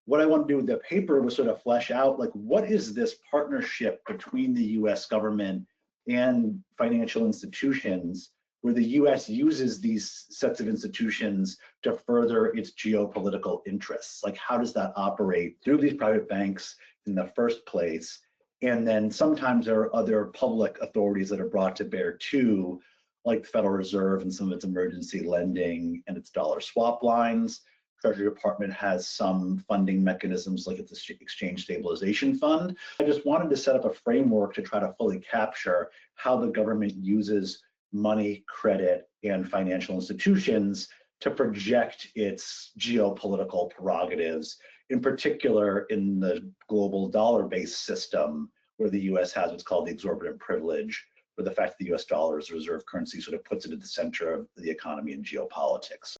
what I want to do with the paper was sort of flesh out, like, what is this partnership between the US government and financial institutions where the US uses these sets of institutions to further its geopolitical interests? Like, how does that operate through these private banks in the first place? And then sometimes there are other public authorities that are brought to bear too, like the Federal Reserve and some of its emergency lending and its dollar swap lines. Treasury Department has some funding mechanisms like its Exchange Stabilization Fund. I just wanted to set up a framework to try to fully capture how the government uses money, credit, and financial institutions to project its geopolitical prerogatives, in particular in the global dollar-based system where the US has what's called the exorbitant privilege, where the fact that the US dollar is a reserve currency sort of puts it at the center of the economy and geopolitics.